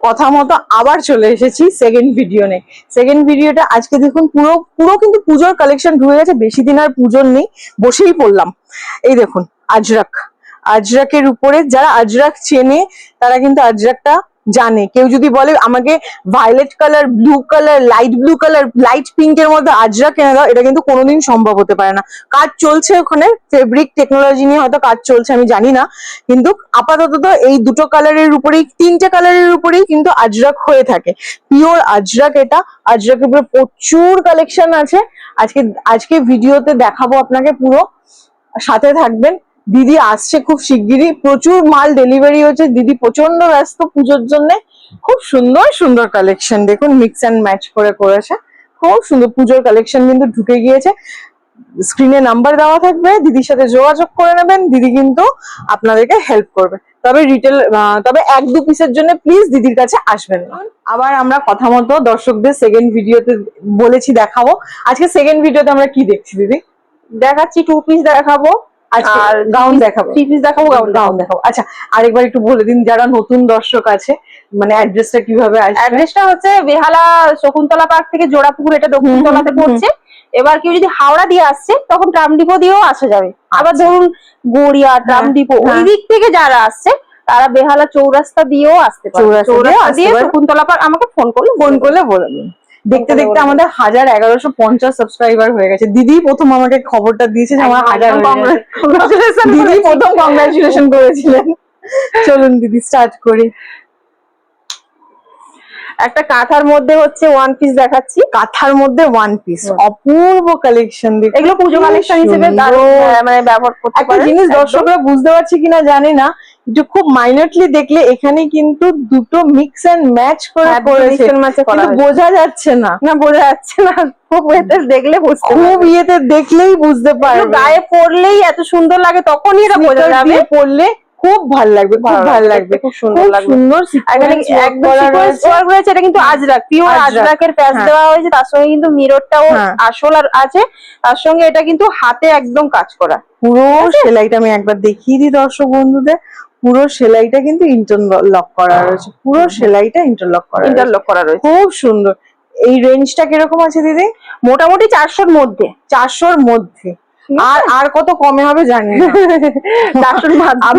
কথা মতো আবার চলে এসেছি সেকেন্ড ভিডিও নিয়ে। সেকেন্ড ভিডিওটা আজকে দেখুন পুরো পুরো কিন্তু পুজোর কালেকশন ঢুকে গেছে, বেশি দিন আর পুজোর নেই, বসেই পড়লাম। এই দেখুন আজরাক, আজরাকের উপরে যারা আজরাক চেনে তারা কিন্তু আজরাকটা জানে। কেউ যদি বলে আমাকে violet colour, blue colour, light blue colour, light পিঙ্কের মধ্যে আজরাক কিনে দাও, এটা কিন্তু কোনোদিন সম্ভব হতে পারে না। কাজ চলছে ওখানে, ফেব্রিক টেকনোলজি নিয়ে হয়তো কাজ চলছে, আমি জানি না, কিন্তু আপাতত তো এই দুটো কালারের উপরেই, তিনটে কালারের উপরেই কিন্তু আজরাক হয়ে থাকে। পিওর আজরাক এটা। আজরাকের উপরে প্রচুর কালেকশন আছে, আজকে আজকে ভিডিওতে দেখাবো আপনাকে, পুরো সাথে থাকবেন। দিদি আসছে খুব শিগগিরই, প্রচুর মাল ডেলিভারি হচ্ছে, দিদি প্রচন্ড ব্যস্ত পুজোর জন্য। খুব সুন্দর সুন্দর কালেকশন দেখুন, মিক্স অ্যান্ড ম্যাচ করে করেছে, খুব সুন্দর পুজোর কালেকশন কিন্তু ঢুকে গিয়েছে। স্ক্রিনে নাম্বার দেওয়া থাকবে, দিদির সাথে যোগাযোগ করে নেবেন, দিদি কিন্তু আপনাদেরকে হেল্প করবে। তবে রিটেল, তবে এক দু পিসের জন্য প্লিজ দিদির কাছে আসবেন না। আবার আমরা কথা মতো দর্শকদের সেকেন্ড ভিডিওতে বলেছি দেখাবো। আজকে সেকেন্ড ভিডিওতে আমরা কি দেখছি দিদি? দেখাচ্ছি 2 পিস দেখাবো আর গাউন দেখাবো, 3 পিস দেখাবো, গাউন দেখাবো। আচ্ছা, আরেকবার একটু বলে দিন যারা নতুন দর্শক আছে, মানে অ্যাড্রেসটা কিভাবে আসবে? অ্যাড্রেসটা হচ্ছে বেহালা শকুন্তলা পার্ক থেকে জোড়াপুকুর, এটা দক্ষিণতলাতে পড়ছে। এবার কেউ যদি হাওড়া দিয়ে আসছে তখন ট্রামডিপো দিয়েও আসা যাবে। আবার ধরুন গড়িয়া, ট্রামডিপো ওই দিক থেকে যারা আসছে তারা বেহালা চৌরাস্তা দিয়েও আসতে পারে। চৌরাস্তা দিয়ে শকুন্তলা পার্ক আমাকে ফোন করলে বলে দিন। দেখতে দেখতে আমাদের 1150 সাবস্ক্রাইবার হয়ে গেছে। দিদি প্রথম আমাকে খবরটা দিয়েছে যে আমার 1000 দিদি প্রথম কংগ্রাচুলেশন করেছিলেন। চলুন দিদি স্টার্ট করি। একটা কাঁথার মধ্যে হচ্ছে 1 পিস দেখাচ্ছি। কাঁথার মধ্যে 1 পিস, অপূর্ব কালেকশন। এগুলো পুজো কালেকশন হিসেবে মানে ব্যবহার করতে পারেন। একটা জিনিস দর্শকরা বুঝতে পারছে কিনা জানি না, যে খুব মাইনরলি দেখলে এখানে কিন্তু দুটো মিক্স এন্ড ম্যাচ করে করেছে, কিন্তু বোঝা যাচ্ছে না। বোঝা যাচ্ছে না, খুব ইয়েতে দেখলে খুব ইয়েতে দেখলেই বুঝতে পারবে। গায়ে পরলেই এত সুন্দর লাগে, তখনই এটা বোঝা যাবে। পরলে খুব ভালো লাগবে, খুব ভালো লাগবে, খুব সুন্দর লাগবে। সুন্দর এখানে একদম সিকোয়েন্স ওয়ার্ক রয়েছে, এটা কিন্তু আজরাক, পিওর আজরাকের প্যাচ দেওয়া হয়েছে। তার সঙ্গে কিন্তু মিররটাও আসল আর আছে, তার সঙ্গে এটা কিন্তু হাতে একদম কাজ করা। পুরো সেলাইটা আমি একবার দেখিয়ে দিই দর্শক বন্ধুদের। পুরো সেলাইটা কিন্তু ইন্টারলক করা রয়েছে, পুরো সেলাইটা ইন্টারলক করা রয়েছে, খুব সুন্দর। এই রেঞ্জটা কিরকম আছে দিদি? মোটামুটি 400-র মধ্যে। 400-র মধ্যে। আর কত কমে হবে জানি না।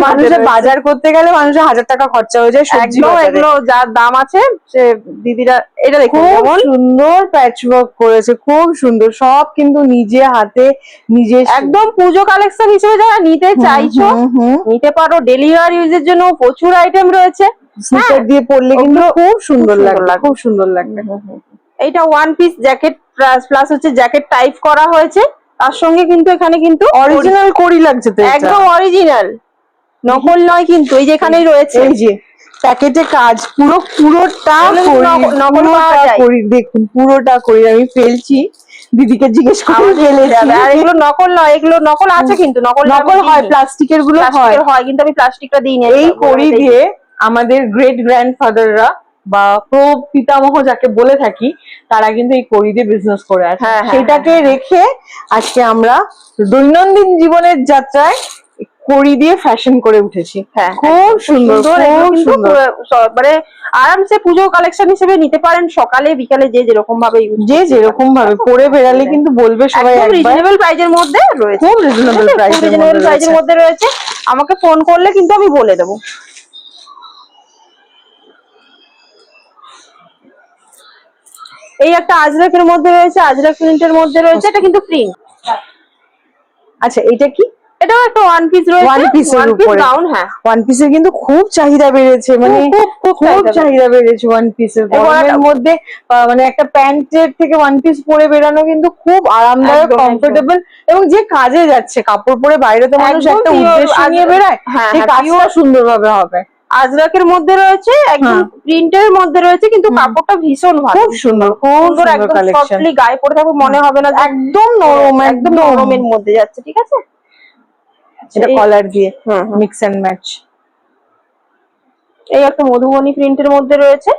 মানুষের বাজার করতে গেলে মানুষের 1000 টাকা খরচা হয়ে যায় সবজি বাজারে। এগুলো যার দাম আছে সে দিদিরা, এটা দেখুন খুব সুন্দর প্যাচওয়ার্ক করেছে, খুব সুন্দর। সব কিন্তু নিজে হাতে, নিজে একদম পুজো কালেকশন হিসেবে যারা নিতে চাইছো নিতে পারো। ডেলি ওয়্যার ইউজের জন্য প্রচুর আইটেম রয়েছে, স্নিকার দিয়ে পরলে কিন্তু খুব সুন্দর লাগবে, খুব সুন্দর লাগবে। এইটা 1 পিস জ্যাকেট প্লাস হচ্ছে জ্যাকেট টাইপ করা হয়েছে, তার সঙ্গে কিন্তু এখানে কিন্তু অরিজিনাল কড়ি লাগছে তো, একদম অরিজিনাল, নকল নয় কিন্তু। এই যেখানেই রয়েছে, এই যে প্যাকেটে কাজ, পুরোটা নকল পাওয়া যায়। দেখুন পুরোটা করি, আমি ফেলছি, দিদিকে জিজ্ঞেস করে ফেলেছি। আর এগুলো নকল নয়, এগুলো নকল আছে কিন্তু, নকল হয়, প্লাস্টিকের গুলো হয়, কিন্তু আমি প্লাস্টিকটা দিইনি। এই কড়ি দিয়ে আমাদের গ্রেট গ্র্যান্ডফাদাররা বা পিতামহ যাকে বলে থাকি, তারা কিন্তু এই কড়ি দিয়ে বিজনেস করে আছে। সেটাকে রেখে আজকে আমরা দৈনন্দিন জীবনের যাত্রায় কড়ি দিয়ে ফ্যাশন করে উঠেছি। খুব সুন্দর, খুব সুন্দর। মানে আরামসে পুজো কালেকশন হিসেবে নিতে পারেন, সকালে বিকালে যে যেরকম ভাবে পরে বেরালে কিন্তু বলবে সবাই। একদম রিজনেবল প্রাইজের মধ্যে রয়েছে, খুব রিজনেবল প্রাইজের মধ্যে রয়েছে। আমাকে ফোন করলে কিন্তু আমি বলে দেবো। এই একটা আজরাকের মধ্যে রয়েছে, আজরাক প্রিন্টের মধ্যে রয়েছে, এটা কিন্তু প্রিন্ট। আচ্ছা, এটা কি? এটাও একটা 1 পিস রয়েছে, 1 পিসের উপরে গাউন। 1 পিসের কিন্তু খুব চাহিদা বেড়েছে, মানে খুব চাহিদা বেড়েছে 1 পিসের। গরমের মধ্যে মানে একটা প্যান্টের থেকে 1 পিস পরে বেরানো কিন্তু খুব আরামদায়ক, কমফোর্টেবল, এবং যে কাজে যাচ্ছে কাপড় পরে বাইরে তো মানুষ একটা উদ্দেশ্য নিয়ে বেরায়, সেই কাজটা সুন্দরভাবে হবে। আজরাকের মধ্যে রয়েছে, একদম প্রিন্টের মধ্যে রয়েছে, কিন্তু কাপড়টা ভীষণ ভালো, খুব সুন্দর, খুব সুন্দর কালেকশন। সফটলি গায়ে পরে থাকবে, মনে হবে না একদম নরম, একদম নরমের মধ্যে যাচ্ছে। ঠিক আছে, এটা কলার দিয়ে মিক্স এন্ড ম্যাচ। এই একটা মধুবনী প্রিন্টের মধ্যে রয়েছে,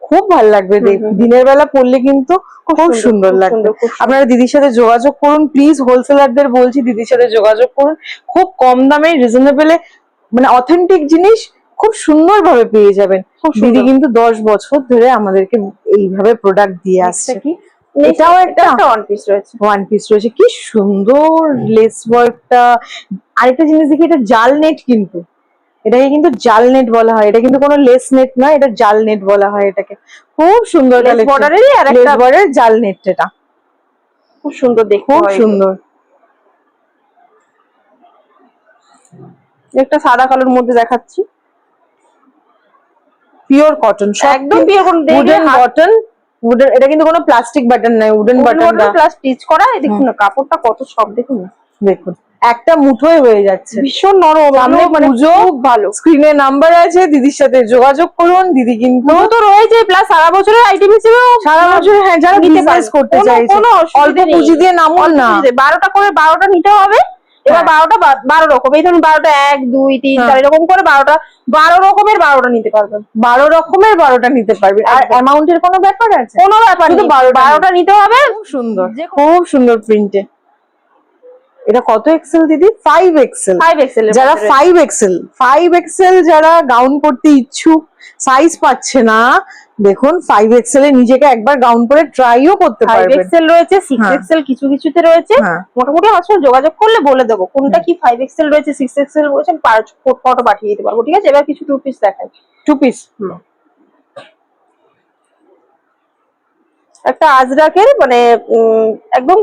খুব ভালো লাগবে, দিনের বেলা পরলে কিন্তু খুব সুন্দর লাগবে। আপনারা দিদির সাথে যোগাযোগ করুন প্লিজ, হোলসেলারদের বলছি দিদির সাথে যোগাযোগ করুন। খুব কম দামে রিজনেবলে, মানে অথেন্টিক জিনিস খুব সুন্দর ভাবে পেয়ে যাবেন। খুব দিদি সুন্দর। কিন্তু 10 বছর ধরে আমাদেরকে এইভাবে প্রোডাক্ট দিয়ে আসছে। কি এটাও একটা ওয়ান পিস রয়েছে। ওয়ান পিস রয়েছে, কি সুন্দর লেস ওয়ার্কটা। আরেকটা জিনিস দেখি, এটা জাল নেট কিন্তু, এটাকে কিন্তু জাল নেট বলা হয়, এটা কিন্তু কোনো লেস নেট নয়, এটা জাল নেট বলা হয় এটাকে। খুব সুন্দর লেস বর্ডারেরই আর লেস একটা বর্ডারের জাল নেট, এটা খুব সুন্দর দেখতে খুব হয় এগুলো। সুন্দর। একটা সাদা কালোর মধ্যে দেখাচ্ছি, পিওর কটন, একদম পিওর কোন উডেন কটন, উডেন, এটা কিন্তু কোনো প্লাস্টিক বাটন নয়, উডেন বাটন দা। প্লাস স্টিচ করা। এই দেখুন না কাপড়টা কত সফট, দেখুন না, দেখুন একটা মুঠোয় হয়ে যাচ্ছে, ভীষণ নরম। সামনে মানে পুজো, খুব ভালো। স্ক্রিনে নাম্বার আছে, দিদির সাথে যোগাযোগ করুন। দিদি কিন্তু পুজো তো রয়েছে, প্লাস সারা বছরের আইটেম হিসেবে সারা বছর, হ্যাঁ, যারা নিতে বিজনেস পারেন। করতে চাইছে কোনো অল্প অসুবিধা নেই। পুঁজি দিয়ে নামুন না। 12টা করে 12টা নিতে হবে। এবার হ্যাঁ। 12টা 12 রকম, এই ধরুন 12টা 1 2 3 হ্যাঁ। 4 এরকম করে 12 রকমের 12টা নিতে পারবেন। 12 রকমের 12টা নিতে পারবে। আর একদম। অ্যামাউন্টের কোনো ব্যাপার আছে? কোনো ব্যাপার শুধু নেই, 12টা নিতে হবে। খুব সুন্দর, খুব সুন্দর প্রিন্টে। এটা কত এক্সেল দিদি? 5 এক্সেল। 5 এক্সেল। যারা 5 এক্সেল যারা গাউন পরতে ইচ্ছুক, সাইজ পাচ্ছে না, দেখুন 5 এক্সেল এ নিজেকে একবার গাউন পরে ট্রাইও করতে 5 পারবেন। এক্সেল রয়েছে, 6 হ্যাঁ। এক্সেল কিছু কিছুতে রয়েছে। হ্যাঁ। মোটামুটি আমার সঙ্গে যোগাযোগ করলে বলে দেবো কোনটা কি 5 এক্সেল রয়েছে, 6 এক্সেল রয়েছে, ফটো পাঠিয়ে দিতে পারবো। ঠিক আছে, এবার কিছু 2 পিস দেখাই। 2 পিস। একটা আজরাকের মানে একদম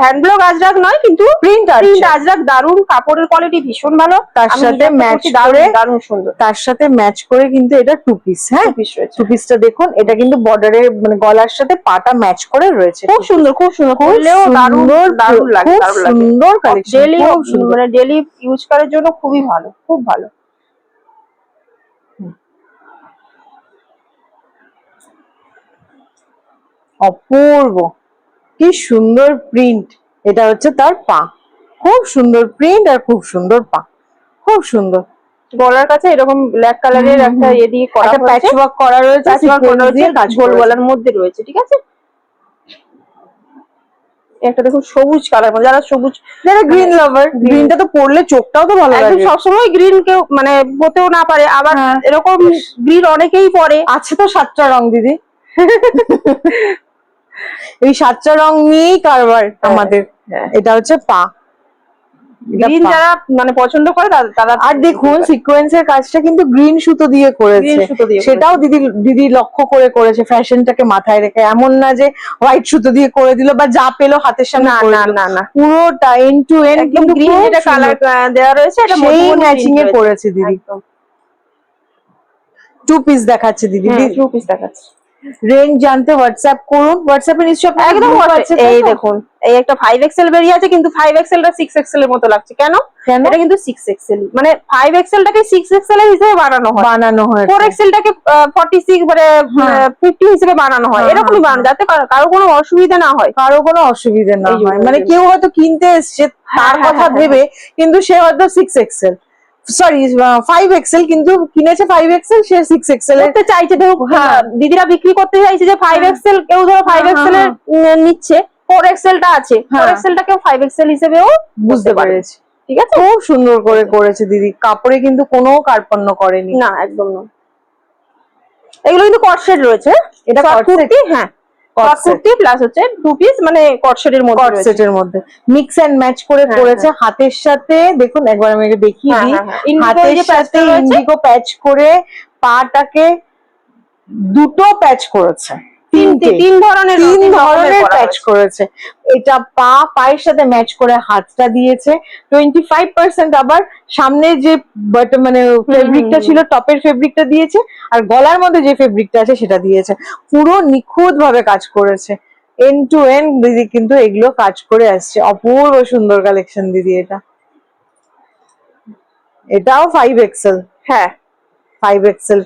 হ্যান্ড ব্লক আজরাক নয়, কিন্তু প্রিন্ট আজরাক, দারুন কাপড়ের কোয়ালিটি ভীষণ ভালো। তার আমি সাথে নিজে ম্যাচ পরছি, করে, দারুন সুন্দর। তার সাথে ম্যাচ করে কিন্তু এটা 2 পিস। হ্যাঁ, 2 পিস রয়েছে। 2 পিসটা দেখুন, এটা কিন্তু বর্ডারের মানে গলার সাথে পাটা ম্যাচ করে রয়েছে। খুব সুন্দর, খুব সুন্দর, করলেও দারুন দারুন লাগে, খুব দারুন লাগে। সুন্দর কালেকশন, ডেলি খুব সুন্দর। মানে ডেলি ইউজ করার জন্য খুবই ভালো, খুব ভালো। অপূর্ব, কি সুন্দর প্রিন্ট। এটা হচ্ছে তার পা, খুব সুন্দর প্রিন্ট আর খুব সুন্দর পা, খুব সুন্দর। গলার কাছে এরকম ব্ল্যাক কালারের একটা ইয়ে দিয়ে করা একটা প্যাচ ওয়ার্ক করা রয়েছে, সিকোয়েন্স দিয়ে কাজ গোল করা গলার মধ্যে রয়েছে। ঠিক আছে, একটা দেখুন সবুজ কালার, যারা সবুজ, যারা গ্রিন লাভার, গ্রিনটা তো পরলে চোখটাও তো ভালো একদম লাগে। সবসময় গ্রিন কেউ মানে পরতেও না পারে, আবার হ্যাঁ। এরকম গ্রিন অনেকেই পরে। আছে তো 7টা রং দিদি। এই 7টা রং নিয়েই কারবার আমাদের। হ্যাঁ। এটা হচ্ছে পা, গ্রিন যারা মানে পছন্দ করে তারা। আর দেখুন সিকোয়েন্সের কাজটা কিন্তু গ্রিন সুতো দিয়ে করেছে, সেটাও দিদি লক্ষ্য করে করেছে, ফ্যাশনটাকে মাথায় রেখে। এমন না যে হোয়াইট সুতো দিয়ে করে দিল বা যা পেলো হাতের সামনে করে দিল। না, পুরোটা এন্ড টু এন্ড একদম গ্রিন যেটা কালার দেওয়া রয়েছে এটা সেই ম্যাচিং এ করেছে দিদি। একদম 2 পিস দেখাচ্ছে দিদি। 2 পিস দেখাচ্ছে। রেঞ্জ জানতে হোয়াটসঅ্যাপ করুন, হোয়াটসঅ্যাপে নিশ্চয়ই আপনার একদম group আছে। এই দেখুন, এই একটা 5 এক্সেল বেরিয়ে আছে, কিন্তু 5 এক্সেলটা 6 এক্সেল এর মতো লাগছে। কেন? এটা কিন্তু 6 এক্সেল, মানে 5 এক্সেলটাকে 6 এক্সেল এর হিসেবে বানানো হয়, 4 এক্সেলটাকে 46 মানে 50 হিসেবে বানানো হয়। এরকমই বানানো, যাতে কারো কোনো অসুবিধা না হয়, কারো কোনো অসুবিধা না হয়। মানে কেউ হয়তো কিনতে এসছে তার কথা ভেবে, কিন্তু সে হয়তো 6 এক্সেল, সরি 5 এক্সেল, কিন্তু কিনেছে 5 এক্সেল, সে 6 এক্সেল করতে চাইছে। দেখো দিদিরা বিক্রি করতে চাইছে যে 5 এক্সেল, কেউ ধরো 5 এক্সেল এর নিচ্ছে, 4 এক্সেলটা আছে, 4 এক্সেলটাকেও 5 এক্সেল হিসেবেও বুঝতে পেরেছি। ঠিক আছে, খুব সুন্দর করে করেছে দিদি, কাপড়ে কিন্তু কোনো কার্পণ্য করেনি। না একদম না। এগুলো কিন্তু কটসেট রয়েছে, এটা কুর্তি, হ্যাঁ কট কুর্তি প্লাস হচ্ছে 2 পিস, মানে কটসেটের মধ্যে রয়েছে, সেটের মধ্যে মিক্স এন্ড ম্যাচ করে করেছে। হাতের সাথে দেখুন, একবার আমি দেখিয়ে দিই, হাতের সাথে ইন্ডিগো প্যাচ করে পাটাকে দুটো প্যাচ করেছে, তিন ধরনের প্যাচ করেছে। এটা পায়ের সাথে ম্যাচ করে হাতটা দিয়েছে 25%। আবার সামনে যে মানে ফেব্রিকটা ছিল, টপের ফেব্রিকটা দিয়েছে, আর গলার মধ্যে যে ফেব্রিকটা আছে সেটা দিয়েছে। পুরো নিখুঁত ভাবে কাজ করেছে, এন্ড টু এন্ড দিদি কিন্তু এগুলো কাজ করে আসছে। অপূর্ব সুন্দর কালেকশন দিদি। এটাও 5 এক্সেল। হ্যাঁ 5 এক্সেল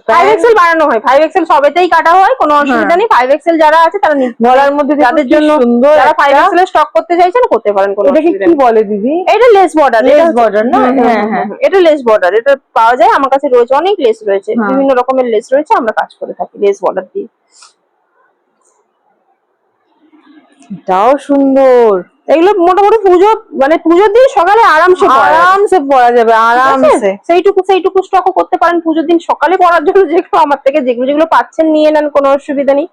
বানানো হয়, 5 এক্সেল সবেতেই কাটা হয়, কোনো অসুবিধা নেই। 5 এক্সেল যারা আছে তারা গলার মধ্যে তাদের জন্য সুন্দর, যারা 5 এক্সেল স্টক করতে চাইছেন করতে পারেন, কোনো অসুবিধা নেই। কি বলে দিদি? এটা লেস বর্ডার, না? হ্যাঁ, এটা লেস বর্ডার, এটা পাওয়া যায় আমার কাছে, রয়েছে অনেক লেস রয়েছে, বিভিন্ন রকমের লেস রয়েছে, আমরা কাজ করে থাকি লেস বর্ডার দিয়ে। এটাও সুন্দর, এগুলো মোটামুটি পুজো মানে পুজোর দিন সকালে আরামসে পরা যাবে, আরামসে। সেইটুকু স্টকও করতে পারেন পুজোর দিন সকালে পরার জন্য, যেগুলো আমার থেকে যেগুলো পাচ্ছেন নিয়ে নেন, কোনো অসুবিধা নেই।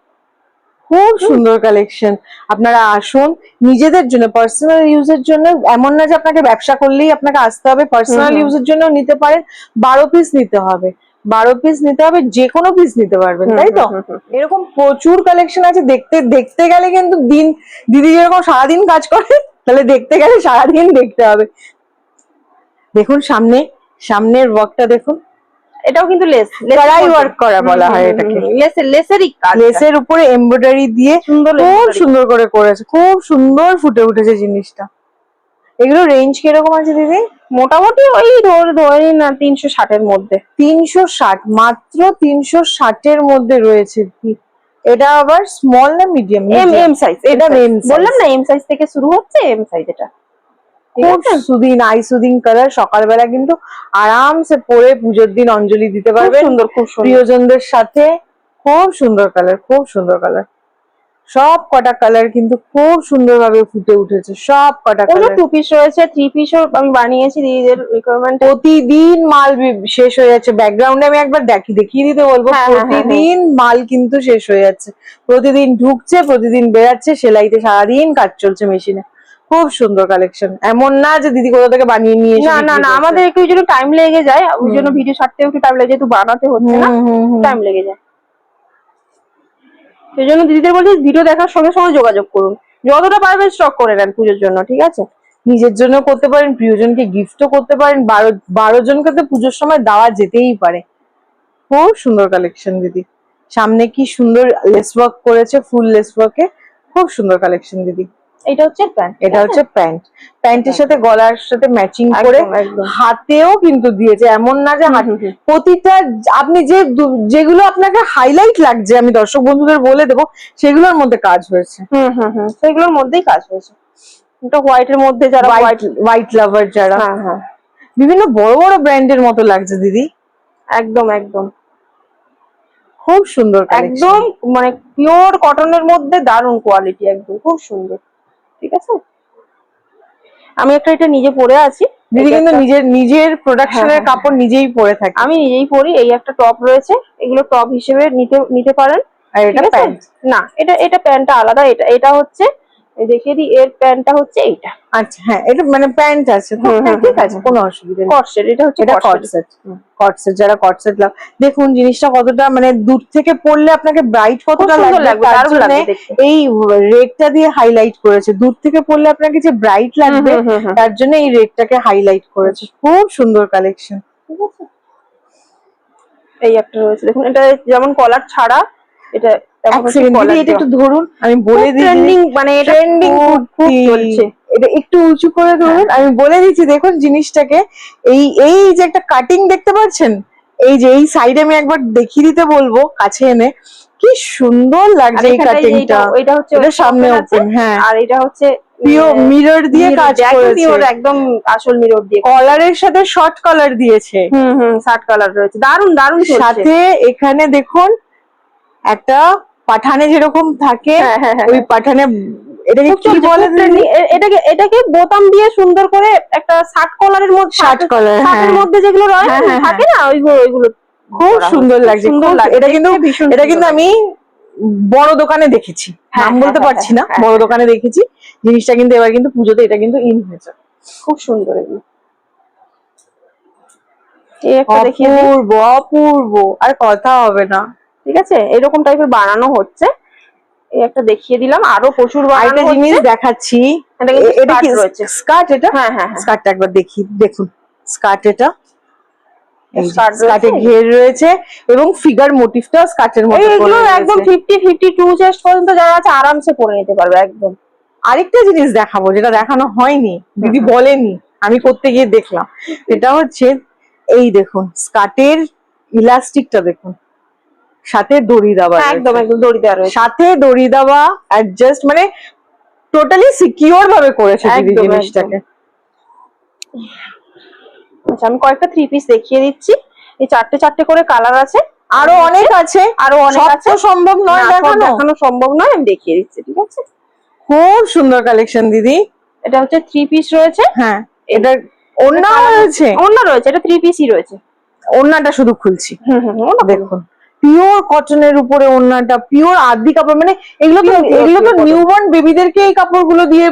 খুব সুন্দর কালেকশন। আপনারা আসুন নিজেদের জন্য, পার্সোনাল ইউজের জন্য, এমন না যে আপনাকে ব্যবসা করলেই আপনাকে আসতে হবে, পার্সোনাল ইউজের জন্য নিতে পারেন। 12 পিস নিতে হবে, 12 পিস নিতে হবে, যে কোনো পিস নিতে পারবেন, তাই তো? এরকম প্রচুর কালেকশন আছে। দেখতে দেখতে গেলে কিন্তু দিন, দিদি যেরকম সারাদিন কাজ করে, তাহলে দেখতে গেলে সারাদিন দেখতে হবে। দেখুন সামনের ওয়ার্কটা দেখুন, এটাও কিন্তু কড়াই ওয়ার্ক করা বলা হয় এটাকে। লেসেরই কাজ, লেসের উপরে এমব্রয়ডারি দিয়ে খুব সুন্দর করে করেছে, খুব সুন্দর ফুটে উঠেছে জিনিসটা। এগুলো রেঞ্জ কিরকম আছে দিদি? মোটামুটি ওই ধরে নিন না 360 এর মধ্যে। 360, মাত্র 360 এর মধ্যে রয়েছে। এটা আবার স্মল না মিডিয়াম? এম সাইজ, এটা এম, বললাম না এম সাইজ থেকে শুরু হচ্ছে, এম সাইজ এটা। খুব সুদিং, আই সুদিং কালার। সকালবেলা কিন্তু আরামসে পরে পুজোর দিন অঞ্জলি দিতে পারবে সুন্দর, খুব সুন্দর প্রিয়জনদের সাথে। খুব সুন্দর কালার, খুব সুন্দর কালার। সব কটা কালার কিন্তু খুব সুন্দর ভাবে ফুটে উঠেছে, সব কটা কালার। 2 পিস রয়েছে, 3 পিসও আমি বানিয়েছি দিদিদের রিকোয়ারমেন্ট। প্রতিদিন মাল শেষ হয়ে যাচ্ছে। ব্যাকগ্রাউন্ডে আমি একবার দেখিয়ে দিতে বলবো, প্রতিদিন মাল কিন্তু শেষ হয়ে যাচ্ছে। প্রতিদিন ঢুকছে, প্রতিদিন বেরাচ্ছে। সেলাইতে সারাদিন কাজ চলছে মেশিনে। খুব সুন্দর কালেকশন। এমন না যে দিদি কোথা থেকে বানিয়ে নিয়ে এসে, না, আমাদের একটু ওই জন্য টাইম লেগে যায়, ওই জন্য ভিডিও ছাড়তে একটু টাইম লাগে, যেহেতু বানাতে হচ্ছে না, টাইম লেগে যায়। সেই জন্য দিদিদের বলছি ভিডিও দেখার সঙ্গে সঙ্গে যোগাযোগ করুন, যতটা পারবেন স্টক করে নেন পুজোর জন্য, ঠিক আছে? নিজের জন্য করতে পারেন, প্রিয়জনকে গিফটও করতে পারেন। 12 জনকে তো পুজোর সময় দেওয়া যেতেই পারে। খুব সুন্দর কালেকশন দিদি। সামনে কি সুন্দর লেস ওয়ার্ক করেছে, ফুল লেস ওয়ার্কে। খুব সুন্দর কালেকশন দিদি। এটা হচ্ছে প্যান্ট, এটা হচ্ছে প্যান্ট। প্যান্টের সাথে গলার সাথে ম্যাচিং করে হাতেও কিন্তু দিয়েছে। এমন না যে প্রতিটা আপনি যেগুলো আপনাকে হাইলাইট লাগছে, আমি দর্শক বন্ধুদের বলে দেবো, সেগুলোর মধ্যে কাজ হয়েছে। সেগুলোর মধ্যেই কাজ হয়েছে। এটা হোয়াইট এর মধ্যে, যারা হোয়াইট লাভার যারা, বিভিন্ন বড় বড় ব্র্যান্ডের মতো লাগছে দিদি। একদম একদম খুব সুন্দর, একদম মানে পিওর কটনের মধ্যে দারুণ কোয়ালিটি, একদম খুব সুন্দর, ঠিক আছে? আমি একটা এটা নিজে পরে আছি। দিদি কিন্তু নিজের প্রোডাকশনের কাপড় নিজেই পরে থাকে। আমি নিজেই পরি। এই একটা টপ রয়েছে, এগুলো টপ হিসেবে নিতে পারেন। আর এটা প্যান্ট না, এটা প্যান্টটা আলাদা। এটা হচ্ছে, দেখিয়ে দিই, এর প্যান্টটা হচ্ছে এইটা। আচ্ছা, হ্যাঁ, এটা মানে প্যান্ট আছে, ঠিক আছে, কোনো অসুবিধা নেই। কটসেট, এটা হচ্ছে কটসেট। যারা কটসেট লাভ, দেখুন জিনিসটা কতটা মানে দূর থেকে পড়লে আপনাকে ব্রাইট কতটা লাগবে, তার জন্য এই রেডটা দিয়ে হাইলাইট করেছে। দূর থেকে পড়লে আপনাকে যে ব্রাইট লাগবে, তার জন্য এই রেডটাকে হাইলাইট করেছে। খুব সুন্দর কালেকশন, ঠিক আছে? এই একটা রয়েছে, দেখুন, এটা যেমন কলার ছাড়া, এটা এটা একটু ধরুন, আমি বলে দিই, ট্রেন্ডিং, মানে ট্রেন্ডিং খুব চলছে। এটা একটু উঁচু করে ধরুন, আমি বলে দিচ্ছি। দেখুন জিনিসটাকে, এই যে একটা কাটিং দেখতে পাচ্ছেন, এই যে এই সাইডে আমি একবার দেখিয়ে দিতে বলবো কাছে এনে, কি সুন্দর লাগছে এই কাটিংটা। এটা হচ্ছে সামনে ওপেন, হ্যাঁ, আর এটা হচ্ছে মিরর দিয়ে কাজ করেছে, একদম আসল মিরর দিয়ে। কলারের সাথে শর্ট কলার দিয়েছে, শার্ট কলার রয়েছে, দারুন দারুন। সাথে এখানে দেখুন একটা পাঠানে যেরকম থাকে, ওই পাঠানে, এটাকে কি বলে, এটাকে বোতাম দিয়ে সুন্দর করে একটা শার্ট কলারের মধ্যে, শার্টের মধ্যে যেগুলো থাকে না, ওইগুলো খুব সুন্দর লাগছে। এটা কিন্তু আমি বড় দোকানে দেখেছি, নাম বলতে পারছি না, বড় দোকানে দেখেছি জিনিসটা। কিন্তু এবার কিন্তু পুজোতে এটা কিন্তু ইন হয়েছে। খুব সুন্দর এগুলো, অপূর্ব অপূর্ব, আর কথা হবে না, ঠিক আছে? এরকম টাইপের বানানো হচ্ছে। এই একটা দেখিয়ে দিলাম, আরো প্রচুর বানানো জিনিস দেখাচ্ছি। এটা কি স্কার্ট? এটা স্কার্টটা একবার দেখুন। স্কার্ট, এটা স্কার্টে ঘের রয়েছে এবং ফিগার মোটিভটা স্কার্টের মধ্যে। এগুলো একদম 52 চেস্ট পর্যন্ত যারা আছে আরামসে পরে নিতে পারবে একদম। আরেকটা জিনিস দেখাবো, যেটা দেখানো হয়নি, দিদি বলেনি, আমি করতে গিয়ে দেখলাম। এটা হচ্ছে, এই দেখুন স্কার্টের ইলাস্টিকটা দেখুন, সাথে দড়ি দেওয়া, একদম দড়ি দেওয়া রয়েছে, সাথে দড়ি দেওয়া, অ্যাডজাস্ট, মানে টোটালি সিকিউর ভাবে করেছে দিদি জিনিসটাকে। আচ্ছা, আমি কয়েকটা 3 পিস দেখিয়ে দিচ্ছি। এই চারটে করে কালার আছে, আরো অনেক আছে, সম্ভব নয় দেখানো সম্ভব নয়, আমি দেখিয়ে দিচ্ছি, ঠিক আছে? খুব সুন্দর কালেকশন দিদি। এটা হচ্ছে 3 পিস রয়েছে। হ্যাঁ, এটা ওড়না রয়েছে, ওড়না রয়েছে, এটা 3 পিসই রয়েছে। ওড়নাটা শুধু খুলছি, ওড়না দেখুন পিওর কটনের উপরে ওড়নাটা, পিওর আদি কাপড়, মানে এগুলো তো নিউবর্ন বেবিদেরকে এই কাপড়গুলো দিয়ে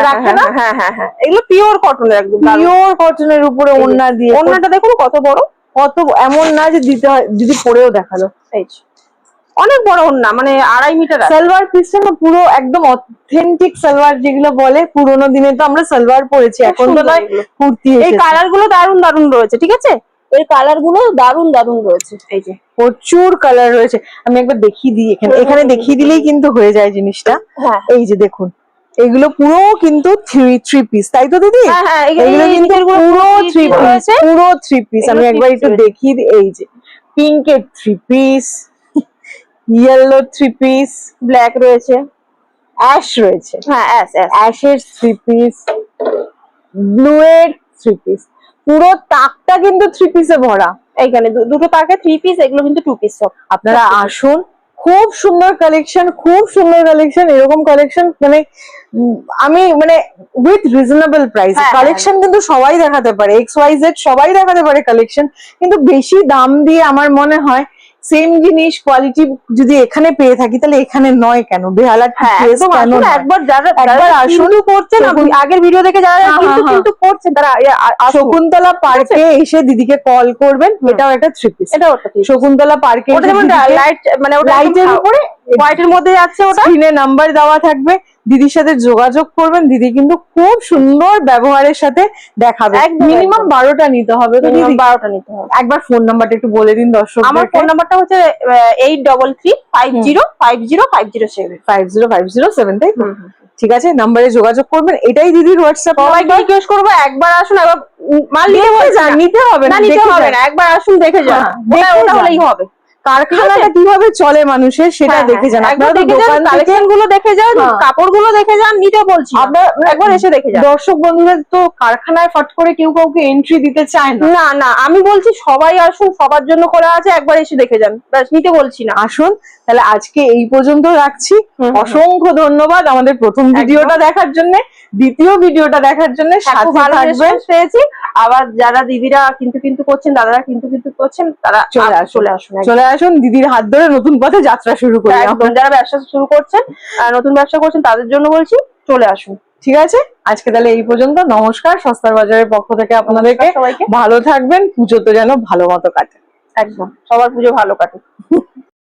রাখে না? হ্যাঁ হ্যাঁ হ্যাঁ, এগুলো পিওর কটনের, একদম পিওর কটনের উপরে ওড়না দিয়ে। ওড়নাটা দেখুন কত বড়, কত, এমন না যে দিতে হয়, যদি পরেও দেখালো, এই যে অনেক বড় ওড়না, মানে 2.5 মিটার। সালোয়ার পিসটা না পুরো একদম অথেন্টিক সালোয়ার যেগুলো বলে, পুরোনো দিনে তো আমরা সালোয়ার পরেছি, এখন তো নয় কুর্তি। এই কালার গুলো দারুন দারুন রয়েছে, ঠিক আছে, এই কালার গুলো দারুন দারুন রয়েছে, এই যে প্রচুর কালার রয়েছে। আমি একবার দেখিয়ে দিই, এখানে দেখিয়ে দিলেই কিন্তু হয়ে যায় জিনিসটা। হ্যাঁ, এই যে দেখুন, এগুলো পুরো কিন্তু থ্রি পিস, তাই তো দিদি? হ্যাঁ হ্যাঁ, এগুলো কিন্তু পুরো থ্রি পিস, পুরো থ্রি পিস। আমি একবার একটু দেখিয়ে দিই, এই যে পিঙ্কের three piece, yellow three piece, black রয়েছে, অ্যাশ রয়েছে, হ্যাঁ অ্যাশের থ্রি পিস, ব্লু এর থ্রি পিস, পুরো তাকটা কিন্তু থ্রি পিসে ভরা। এইখানে দুটো তাকে 3 পিস, এগুলো কিন্তু 2 পিস সব। আপনারা আসুন, খুব সুন্দর কালেকশন, খুব সুন্দর কালেকশন। এরকম কালেকশন মানে আমি মানে উইথ রিজনেবল প্রাইস কালেকশন কিন্তু সবাই দেখাতে পারে, XYZ সবাই দেখাতে পারে কালেকশন, কিন্তু বেশি দাম দিয়ে আমার মনে হয় সেম জিনিস কোয়ালিটি যদি এখানে পেয়ে থাকি, তাহলে এখানে নয় কেন, বেহালার কেন নয়? একবার যারা একবার আসুন, করছেন, আগের ভিডিও দেখে যারা কিন্তু করছেন, তারা শকুন্তলা পার্কে এসে দিদিকে কল করবেন। এটাও একটা থ্রি পিস, এটা ওটা শকুন্তলা পার্কে লাইট, মানে লাইটের উপরে হোয়াইটের মধ্যে যাচ্ছে, ওটা স্ক্রিনে নাম্বার দেওয়া থাকবে, দিদির সাথে যোগাযোগ করবেন। দিদি কিন্তু খুব সুন্দর ব্যবহারের সাথে দেখাবে। মিনিমাম 12টা নিতে হবে, তো দিদি 12টা নিতে হবে। একবার ফোন নাম্বারটা একটু বলে দিন দর্শক। আমার ফোন নাম্বারটা হচ্ছে 8335050507 505007, তাই তো? ঠিক আছে, নাম্বারে যোগাযোগ করবেন। এটাই দিদির হোয়াটসঅ্যাপ। সবাইকে রিকোয়েস্ট করবো, একবার আসুন, একবার মাল নিতে হবে না, একবার আসুন, দেখে যান, ওটা হলেই হবে। কারখানাটা কিভাবে চলে মানুষের সেটা দেখে যান, আপনারা দোকান কালেকশন গুলো দেখে যান, কাপড় গুলো দেখে যান, নিতে বলছি আপনারা একবার এসে দেখে যান। দর্শক বন্ধুরা তো কারখানায় ফট করে কেউ কাউকে এন্ট্রি দিতে চায় না। না না, আমি বলছি সবাই আসুন, সবার জন্য করা আছে, একবার এসে দেখে যান, ব্যাস, নিতে বলছি না। আসুন, তাহলে আজকে এই পর্যন্ত রাখছি। অসংখ্য ধন্যবাদ আমাদের প্রথম ভিডিওটা দেখার জন্য, দ্বিতীয় ভিডিওটা দেখার জন্য। সাথে থাকবেন, পেয়েছি। আবার যারা দিদিরা কিন্তু করছেন, দাদারা কিন্তু করছেন, তারা চলে আসুন দিদির হাত ধরে নতুন পথে যাত্রা শুরু করি। যারা ব্যবসা শুরু করছেন, নতুন ব্যবসা করছেন, তাদের জন্য বলছি চলে আসুন। ঠিক আছে, আজকে তাহলে এই পর্যন্ত। নমস্কার, সস্তার বাজারের পক্ষ থেকে আপনাদেরকে। সবাইকে ভালো থাকবেন, পুজো তো যেন ভালো মতো কাটে। একদম, সবার পুজো ভালো কাটে।